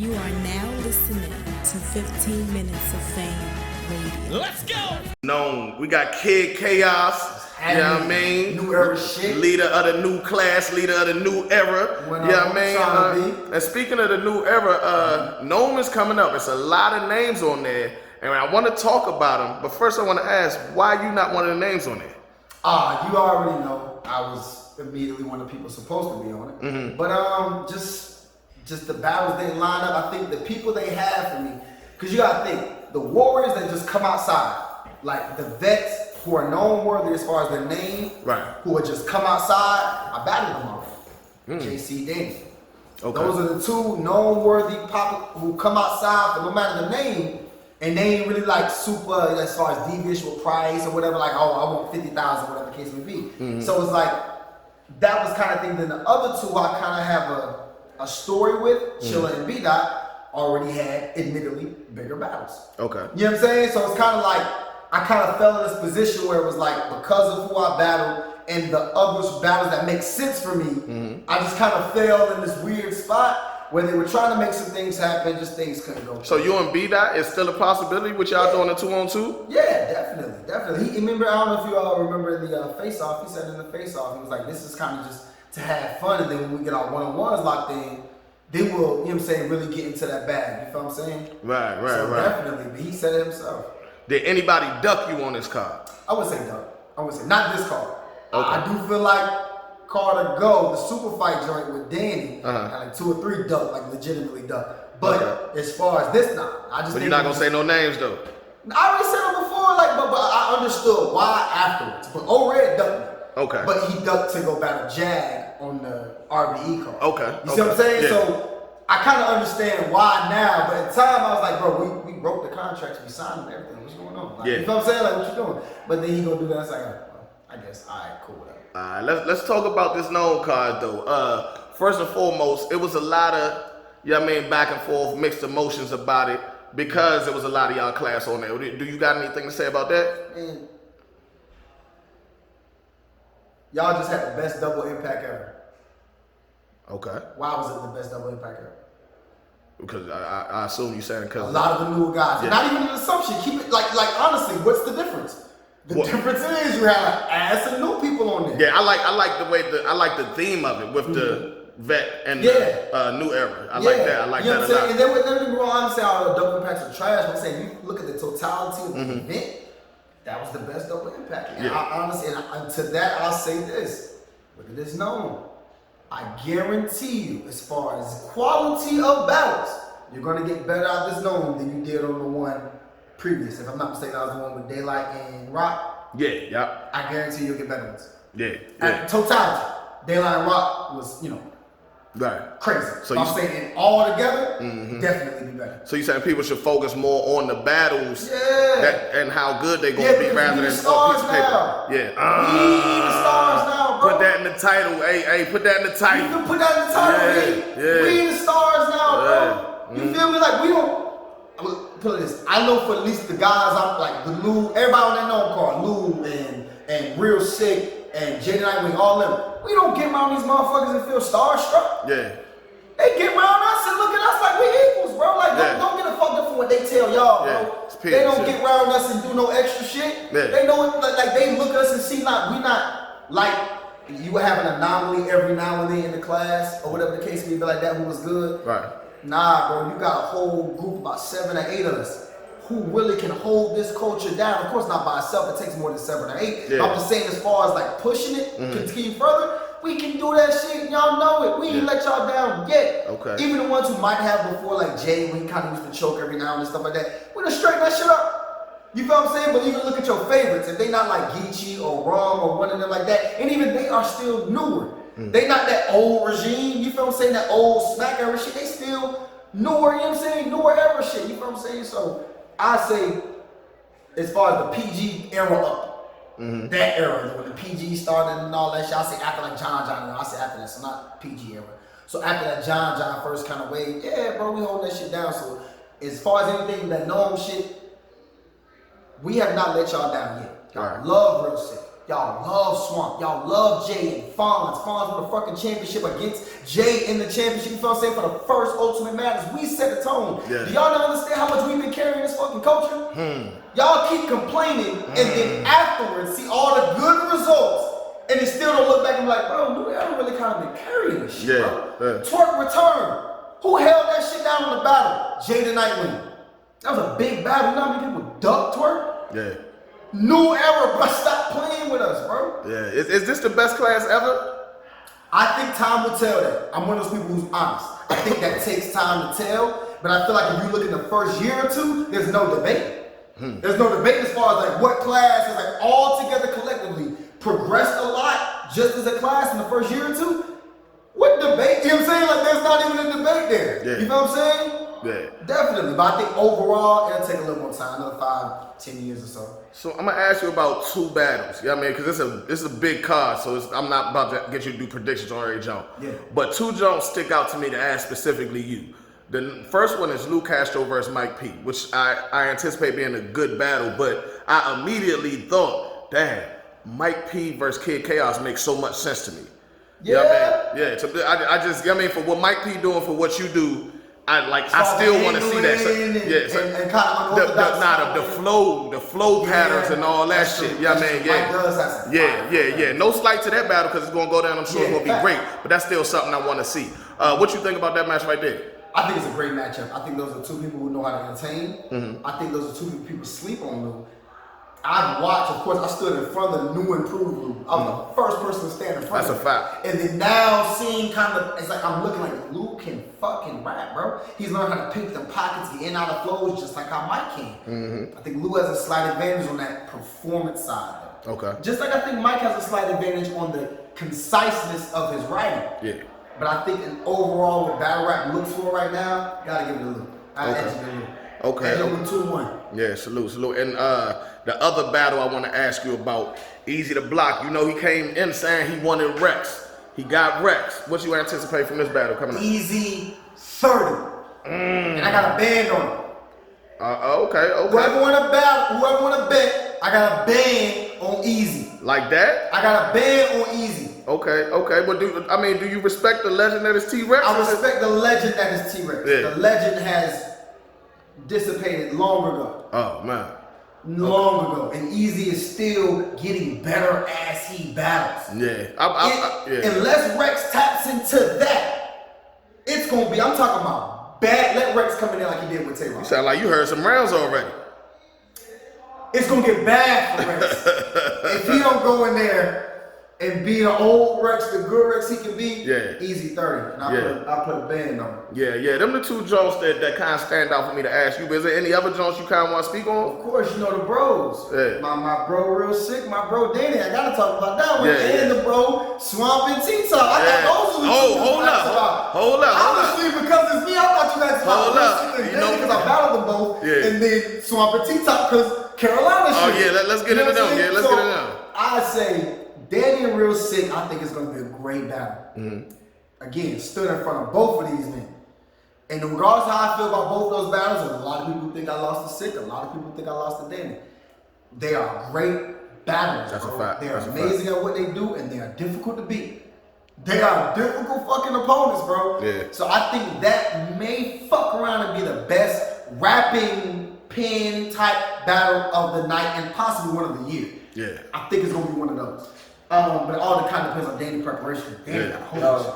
You are now listening to 15 Minutes of Fame Radio. Let's go! Nome, we got Kid Chaos. You know what I mean? New era shit. Leader of the new class, leader of the new era. You know what I mean? And speaking of the new era, Nome is coming up. It's a lot of names on there. And I want to talk about them. But first I want to ask, why you not one of the names on there? You already know I was immediately one of the people supposed to be on it. Mm-hmm. But just the battles didn't line up. I think the people they had for me, because you gotta think, the warriors that just come outside, like the vets who are known worthy as far as their name, right? Who would just come outside, I battled them already. JC Daniel. Okay. Those are the two known worthy pop who come outside for no matter the name, and they ain't really like super as far as devious with price or whatever, like, oh, I want 50,000, whatever the case may be. Mm-hmm. So it's like, that was kind of thing. Then the other two I kind of have a story with, Chilla and B-Dot, already had, admittedly, bigger battles. Okay. You know what I'm saying? So it's kind of like, I kind of fell in this position where it was like, because of who I battled and the other battles that make sense for me, I just kind of fell in this weird spot where they were trying to make some things happen, just things couldn't go. So you and B-Dot is still a possibility with y'all doing a 2-on-2? Yeah, definitely. He remember, I don't know if you all remember the face-off, he said in the face-off, he was like, this is kind of just to have fun, and then when we get our one-on-ones locked in, then we'll, you know what I'm saying, really get into that bag, you feel what I'm saying? Right. Definitely, but he said it himself. Did anybody duck you on this card? I would say duck. Not this card. Okay. I do feel like card to go, the super fight joint with Danny, like 2 or 3 duck, like legitimately duck. But as far as this, I just. But you're not gonna say no names though. I already said them before, like, but I understood why afterwards. But O-Red ducked me. Okay. But he ducked to go battle Jag on the RBE card. Okay. You see what I'm saying? Yeah. So I kind of understand why now, but at the time I was like, bro, we wrote the contracts, we signed them, everything. What's going on? Like, you know what I'm saying? Like, what you doing? But then he gonna do that. It's like, well, I guess, all right, cool. Let's talk about this Nome card though. First and foremost, it was a lot of, you know what I mean, back and forth, mixed emotions about it because there was a lot of y'all class on there. Do you got anything to say about that? Man, y'all just had the best double impact ever. Okay. Why was it the best double impact ever? Because I assume you saying because a lot of the new guys. Yeah. Not even an assumption. Keep it like honestly, what's the difference? The difference is you have ass and new people on there. Yeah, I like the way I like the theme of it with the vet and the new era. I like that. I like that a lot. And then let me be wrong. I'm saying all the double impacts are trash. But I'm saying you look at the totality of the event. That was the best double impact. And I honestly, and to that I'll say this. Look at this Nome. I guarantee you, as far as quality of battles, you're gonna get better out of this Nome than you did on the one previous. If I'm not mistaken, that was the one with Daylight and Rock. Yeah. I guarantee you'll get better ones. Yeah. At totality, Daylight and Rock was, crazy. So I'm saying all together, definitely be better. So you're saying people should focus more on the battles and how good they're going to be rather than on piece of paper. Yeah. We the stars now, bro. Put that in the title. Hey, put that in the title. You can put that in the title. Yeah. We the stars now, bro. You feel me? Like, we don't. Put it this. I know for at least the guys, I'm like the Lou, everybody on that Nome card, Lou and Real Sick and Jaden Nightwing, all them. We don't get around these motherfuckers and feel starstruck. Yeah. They get around us and look at us like we equals, bro. Like, don't get a fucked up for what they tell y'all, bro. They don't get around us and do no extra shit. Yeah. They know it, like they look at us and see like we not like you would have an anomaly every now and then in the class or whatever the case may be like that who was good. Right. Nah, bro, you got a whole group, about 7 or 8 of us, who really can hold this culture down. Of course, not by itself. It takes more than 7 or 8. Yeah. I'm just saying, as far as like pushing it, continue further, we can do that shit. Y'all know it. We ain't let y'all down yet. Okay. Even the ones who might have before, like Jay, when he kind of used to choke every now and then, stuff like that, we done straighten that shit up. You feel what I'm saying? But even look at your favorites. If they not like Geechee or Rum or one of them like that, and even they are still newer. They not that old regime, you feel what I'm saying? That old smack era shit. They still newer, you know what I'm saying? Newer era shit, you feel what I'm saying? So I say, as far as the PG era up, that era, when the PG started and all that shit, I say after like John, I say after that, so not PG era. So after that John first kind of wave, yeah, bro, we hold that shit down. So as far as anything, that Nome shit, we have not let y'all down yet. I love Real Sick. Y'all love Swamp. Y'all love Jay and Fonz. Fonz won the fucking championship against Jay in the championship. You feel what I'm saying? For the first Ultimate Madness, we set the tone. Yeah. Do y'all not understand how much we've been carrying this fucking culture? Y'all keep complaining and then afterwards see all the good results and then still don't look back and be like, bro, New Era really kind of been carrying this shit, bro. Twerk return. Who held that shit down on the battle? Jay the Nightwing. That was a big battle. You know how many people ducked Twerk? Yeah. New Era, bro. Stop playing with us, bro. Yeah. Is this the best class ever? I think time will tell that. I'm one of those people who's honest. I think that takes time to tell, but I feel like if you look in the first year or two, there's no debate. There's no debate as far as like what class is like all together collectively progressed a lot just as a class in the first year or two. What debate? You know what I'm saying? Like there's not even a debate there. Yeah. You know what I'm saying? Yeah. Definitely. But I think overall it'll take a little more time, another 5-10 years or so. So I'm gonna ask you about two battles. You know what I mean? Because this is a big card, so I'm not about to get you to do predictions on every jump. Yeah. But two jumps stick out to me to ask specifically you. The first one is Lou Castro versus Mike P, which I anticipate being a good battle, but I immediately thought, damn, Mike P versus Kid Chaos makes so much sense to me. Yeah. You know what I mean? Yeah. So I just, you know what I mean, for what Mike P doing for what you do, I still want to see that. So, yeah. So and kind of the flow patterns and all that shit. You know what I mean? Yeah. No slight to that battle because it's gonna go down. I'm sure it's gonna be great, but that's still something I want to see. What you think about that match right there? I think it's a great matchup. I think those are two people who know how to entertain. I think those are two people sleep on Lou. I've watched, of course, I stood in front of the new improved Lou. I was the first person to stand in front of him. That's a fact. And then now seeing kind of, it's like I'm looking like Lou can fucking rap, bro. He's learned how to pick them pockets, get in and out of flows, just like how Mike can. I think Lou has a slight advantage on that performance side. Okay. Just like I think Mike has a slight advantage on the conciseness of his writing. Yeah. But I think in overall what battle rap looks for right now, gotta give it to Lou. I edge it to Lou. Okay. Edge over 2-1. Yeah, salute. And the other battle I want to ask you about, Eazy the Block. You know he came in saying he wanted Rex. He got Rex. What you anticipate from this battle coming up? Eazy 30. And I got a band on it. Okay. Whoever wanna bet, I got a band on Eazy. Like that? I got a band on Eazy. Okay. But do you respect the legend that is T-Rex? I respect the legend that is T-Rex. Yeah. The legend has dissipated long ago. Oh man. Long ago. And Eazy is still getting better as he battles. Yeah. Unless Rex taps into that, it's gonna be, I'm talking about bad. Let Rex come in there like he did with Tay-Rock. You sound like you heard some rounds already. It's gonna get bad for Rex. If he don't go in there and be the old Rex, the good Rex he can be, Eazy 30. And I'll put a band on it. Yeah. Them the two Jones that kind of stand out for me to ask you. But is there any other Jones you kind of want to speak on? Of course, you know the bros. Yeah. My bro Real Sick, my bro Danny. I gotta talk about that one. And the bro Swamp and T-Top. I thought those were the two Hold up. Honestly, because it's me, I thought you had to talk about Real Sick and Danny because I battled them both. Yeah. And then Swamp and T-Top because Carolina shit. Oh yeah, let's get into them. Yeah, let's get into them. I say Danny and Real Sick, I think it's going to be a great battle. Again, stood in front of both of these men. And regardless of how I feel about both of those battles, and a lot of people think I lost to Sick, a lot of people think I lost to Danny. They are great battles. That's a fact. They're amazing at what they do, and they are difficult to beat. They are difficult fucking opponents, bro. Yeah. So I think that may fuck around and be the best rapping pin type battle of the night and possibly one of the year. Yeah. I think it's going to be one of those. But all the kind of depends on Danny preparation. Danny got holy shit.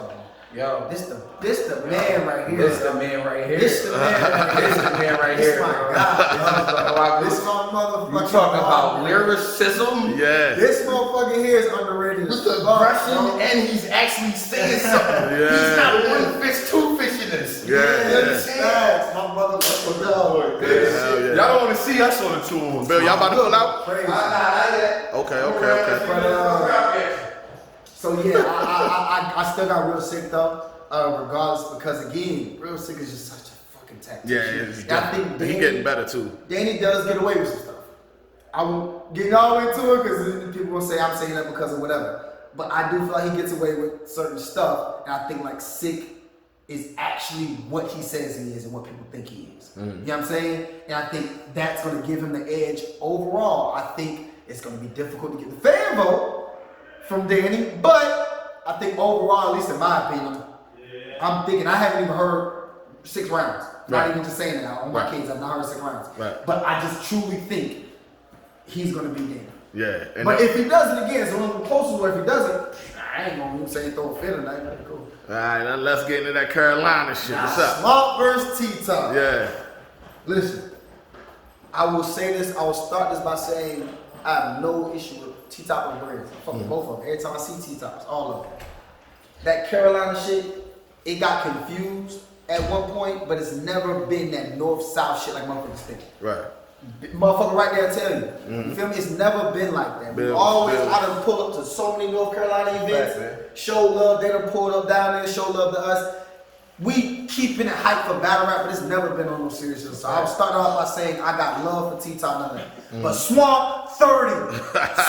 Yo, This the man right here. This the man right here. This the man right here. This the man right This here. my bro. God. This This my motherfucking you talking God, about man. lyricism? Yeah. This motherfucker here is underrated. With the aggression, and he's actually saying something. Yeah. He's not one fish, two fish in this. Yeah. Facts, my motherfucker dog. Hell yeah. Y'all don't want to see us on the tour. Bill, y'all about to pull out? Crazy. Okay. So yeah, I still got Real Sick though, regardless, because again, Real Sick is just such a fucking tactician. Yeah, I think he getting better too. Danny does get away with some stuff. I won't get all the way to it because people will say I'm saying that because of whatever. But I do feel like he gets away with certain stuff, and I think like Sick is actually what he says he is and what people think he is. You know what I'm saying? And I think that's going to give him the edge overall. I think it's going to be difficult to get the fan vote from Danny. But I think overall, at least in my opinion, I'm thinking I haven't even heard 6 rounds. Not even just saying that on my kids. I've not heard 6 rounds. But I just truly think he's going to be Danny. Yeah. But if he doesn't, again, it's a little closer where if he doesn't, I ain't going to say throw a fit or nothing. Cool. All right, now let's get into that Carolina shit. What's up? Swamp versus T-Top. Yeah. Listen, I will say this. I will start this by saying I have no issue with T-Top and Brands. I'm fucking both of them. Every time I see T-Tops, all of them. That Carolina shit, it got confused at one point, but it's never been that north-south shit like motherfuckers think. Right. Motherfucker right there tell you. You feel me? It's never been like that. We always, I done pull up to so many North Carolina events, show love, they done pulled up down there, show love to us. We keeping it hype for battle rap, but it's never been on no seriousness. So I'll start off by saying I got love for T-Top, but Swamp 30.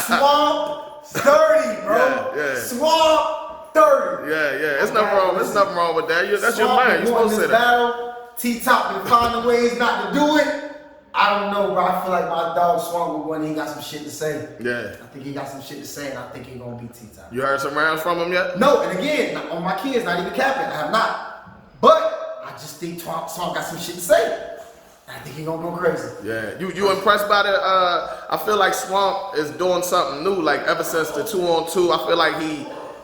Swamp 30, bro. Yeah. Swamp 30. Yeah. There's nothing wrong. There's nothing wrong with that. That's your man. You're supposed to say that. Battle, T-Top been finding ways not to do it. I don't know, bro. I feel like my dog Swamp will win. He got some shit to say. Yeah. I think he got some shit to say, and I think he gonna beat T-Top. You heard some rounds from him yet? No, and again, on my kids, not even capping. I have not. But I just think Swamp got some shit to say. I think he gonna go crazy. Yeah. You impressed by that? I feel like Swamp is doing something new. Like ever since the 2-on-2, I feel like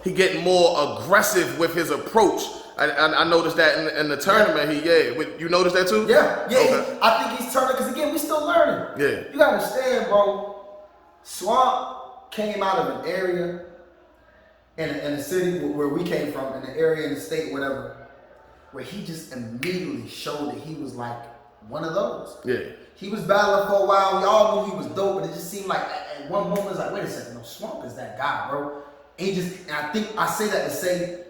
he getting more aggressive with his approach. I noticed that in the tournament. You noticed that too? Yeah. Okay. I think he's turning because again, we still learning. Yeah. You gotta understand, bro. Swamp came out of an area in the city where we came from, in the area in the state, whatever, where he just immediately showed that he was like one of those. Yeah. He was battling for a while. We all knew he was dope, but it just seemed like at one moment it's like, wait a second, no, Swamp is that guy, bro. And I think I say that to say.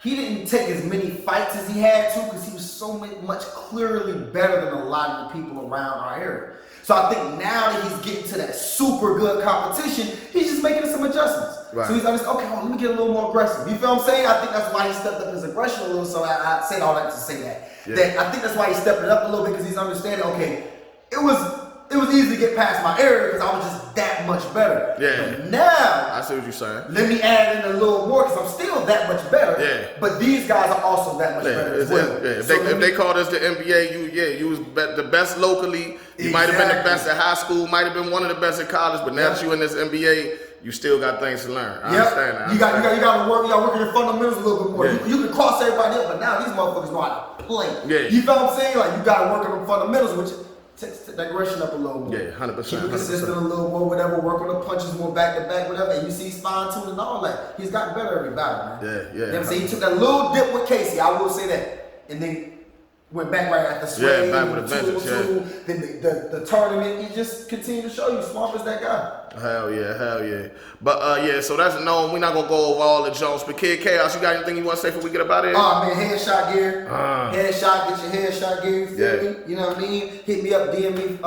He didn't take as many fights as he had to because he was so much clearly better than a lot of the people around our area. So I think now that he's getting to that super good competition, he's just making some adjustments. Right. So he's understanding, okay, let me get a little more aggressive. You feel what I'm saying? I think that's why he stepped up his aggression a little. So I said all that to say that. Yeah. I think that's why he stepped it up a little bit because he's understanding, okay, it was easy to get past my area because I was just that much better. Yeah. But now, I see what you're saying. let me add in a little more because I'm still that much better. Yeah. But these guys are also that much better as well. If they called us the NBA, you was the best locally. You might have been the best at high school, might have been one of the best at college, but now that you in this NBA, you still got things to learn. I understand that. You got to work. You got to work in your fundamentals a little bit more. Yeah. You can cross everybody up, but now these motherfuckers know how to play. Yeah. You feel what I'm saying? Like you got to work on the fundamentals, which takes that aggression up a little more. Yeah, 100%. Keep it consistent a little more, whatever. Work on the punches more back to back, whatever. And you see he's fine-tuned and all that. He's gotten better every battle, man. Yeah. You know what I'm saying? He took that little dip with Casey. I will say that, and then went back right after Sway. Yeah, back with a vengeance. Then the tournament, he just continued to show you Swamp is that guy. Hell yeah. But so that's known. We're not gonna go over all the Jones. But Kid Chaos, you got anything you want to say before we get up out of here? Oh man, headshot gear. Headshot, get your headshot gear. You feel me? You know what I mean? Hit me up, DM me,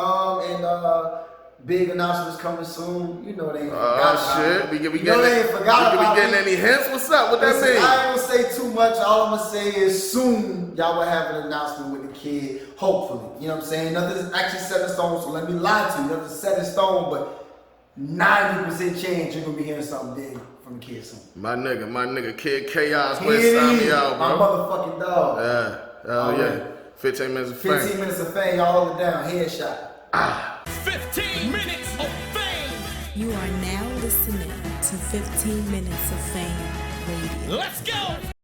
and big announcements coming soon. You know they ain't forgot shit. We We getting any hints? What's up? What that mean? I ain't gonna say too much. All I'm gonna say is soon y'all will have an announcement with the kid. Hopefully. You know what I'm saying? Nothing's actually set in stone, so let me lie to you. Nothing's set in stone, but 90% chance you're gonna be hearing something big from the kid soon. My nigga, Kid Chaos, please sign me out, bro. My motherfucking dog. Yeah, hell yeah. 15 minutes of fame. 15 minutes of fame, y'all hold it down. Headshot. 15 minutes of fame. You are now listening to 15 Minutes of Fame Radio. Let's go.